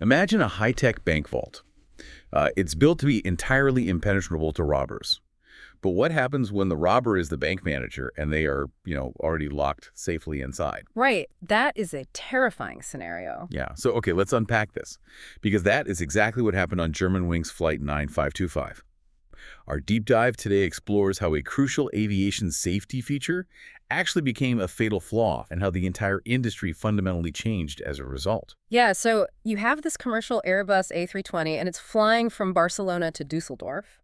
Imagine a high-tech bank vault. It's built to be entirely impenetrable to robbers. But what happens when the robber is the bank manager and they are, already locked safely inside? Right. That is a terrifying scenario. Yeah. So, okay, let's unpack this. Because that is exactly what happened on Germanwings Flight 9525. Our deep dive today explores how a crucial aviation safety feature actually became a fatal flaw and how the entire industry fundamentally changed as a result. Yeah, so you have this commercial Airbus A320, and it's flying from Barcelona to Dusseldorf.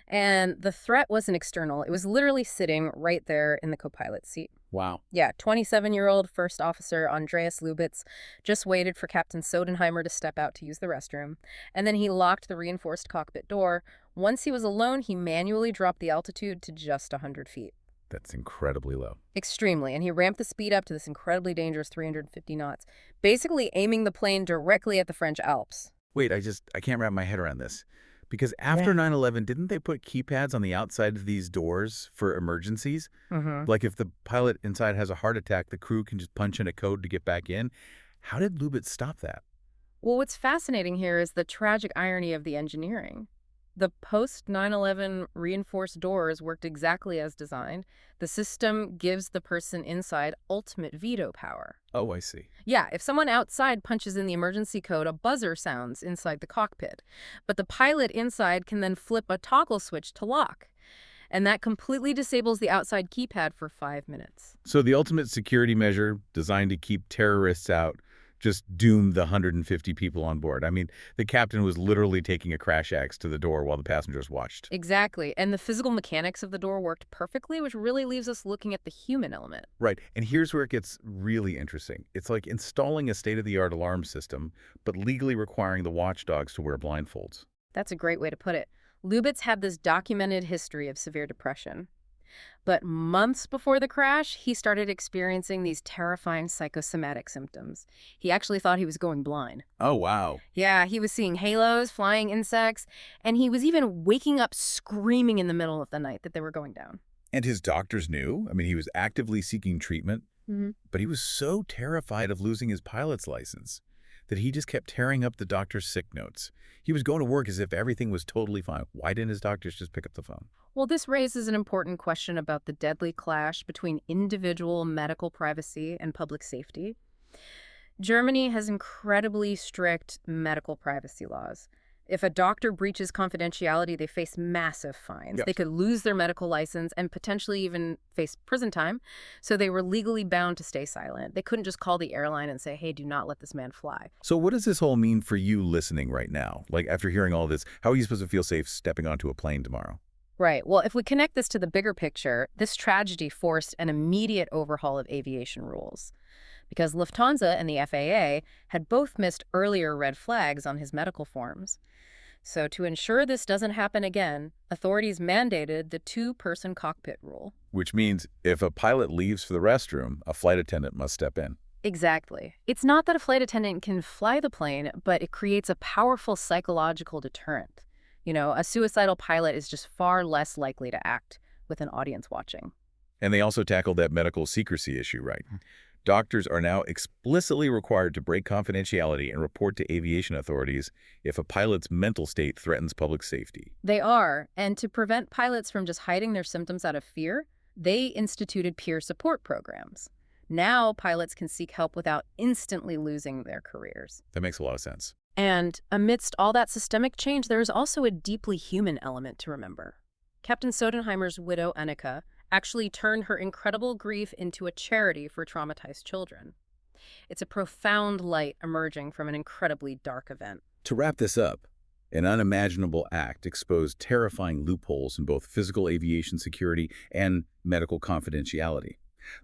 And the threat wasn't external. It was literally sitting right there in the co-pilot seat. Wow. Yeah, 27-year-old first officer Andreas Lubitz just waited for Captain Sodenheimer to step out to use the restroom. And then he locked the reinforced cockpit door. Once he was alone, he manually dropped the altitude to just 100 feet. That's incredibly low. Extremely. And he ramped the speed up to this incredibly dangerous 350 knots, basically aiming the plane directly at the French Alps. Wait, I can't wrap my head around this. Because after 9/11, didn't they put keypads on the outside of these doors for emergencies? Mm-hmm. Like if the pilot inside has a heart attack, the crew can just punch in a code to get back in. How did Lubitz stop that? Well, what's fascinating here is the tragic irony of the engineering. The post-9/11 reinforced doors worked exactly as designed. The system gives the person inside ultimate veto power. Oh, I see. Yeah, if someone outside punches in the emergency code, a buzzer sounds inside the cockpit. But the pilot inside can then flip a toggle switch to lock. And that completely disables the outside keypad for 5 minutes. So the ultimate security measure designed to keep terrorists out just doomed the 150 people on board. I mean, the captain was literally taking a crash axe to the door while the passengers watched. Exactly. And the physical mechanics of the door worked perfectly, which really leaves us looking at the human element. Right. And here's where it gets really interesting. It's like installing a state-of-the-art alarm system, but legally requiring the watchdogs to wear blindfolds. That's a great way to put it. Lubitz had this documented history of severe depression. But months before the crash, he started experiencing these terrifying psychosomatic symptoms. He actually thought he was going blind. Oh, wow. Yeah, he was seeing halos, flying insects, and he was even waking up screaming in the middle of the night that they were going down. And his doctors knew. I mean, he was actively seeking treatment, but he was so terrified of losing his pilot's license that he just kept tearing up the doctor's sick notes. He was going to work as if everything was totally fine. Why didn't his doctors just pick up the phone? Well, this raises an important question about the deadly clash between individual medical privacy and public safety. Germany has incredibly strict medical privacy laws. If a doctor breaches confidentiality, they face massive fines. Yes. They could lose their medical license and potentially even face prison time. So they were legally bound to stay silent. They couldn't just call the airline and say, hey, do not let this man fly. So what does this all mean for you listening right now? Like, after hearing all this, how are you supposed to feel safe stepping onto a plane tomorrow? Right. Well, if we connect this to the bigger picture, this tragedy forced an immediate overhaul of aviation rules. Because Lufthansa and the FAA had both missed earlier red flags on his medical forms. So to ensure this doesn't happen again, authorities mandated the two-person cockpit rule. Which means if a pilot leaves for the restroom, a flight attendant must step in. Exactly. It's not that a flight attendant can fly the plane, but it creates a powerful psychological deterrent. A suicidal pilot is just far less likely to act with an audience watching. And they also tackled that medical secrecy issue, right? Doctors are now explicitly required to break confidentiality and report to aviation authorities if a pilot's mental state threatens public safety. They are, and to prevent pilots from just hiding their symptoms out of fear, they instituted peer support programs. Now pilots can seek help without instantly losing their careers. That makes a lot of sense. And amidst all that systemic change, there is also a deeply human element to remember. Captain Sodenheimer's widow, Annika, actually turned her incredible grief into a charity for traumatized children. It's a profound light emerging from an incredibly dark event. To wrap this up, an unimaginable act exposed terrifying loopholes in both physical aviation security and medical confidentiality.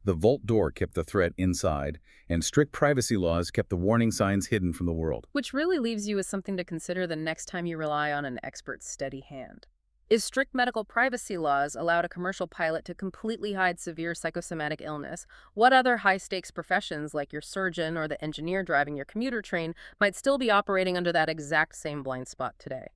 The vault door kept the threat inside, and strict privacy laws kept the warning signs hidden from the world. Which really leaves you with something to consider the next time you rely on an expert's steady hand. Is strict medical privacy laws allowed a commercial pilot to completely hide severe psychosomatic illness? What other high-stakes professions, like your surgeon or the engineer driving your commuter train, might still be operating under that exact same blind spot today?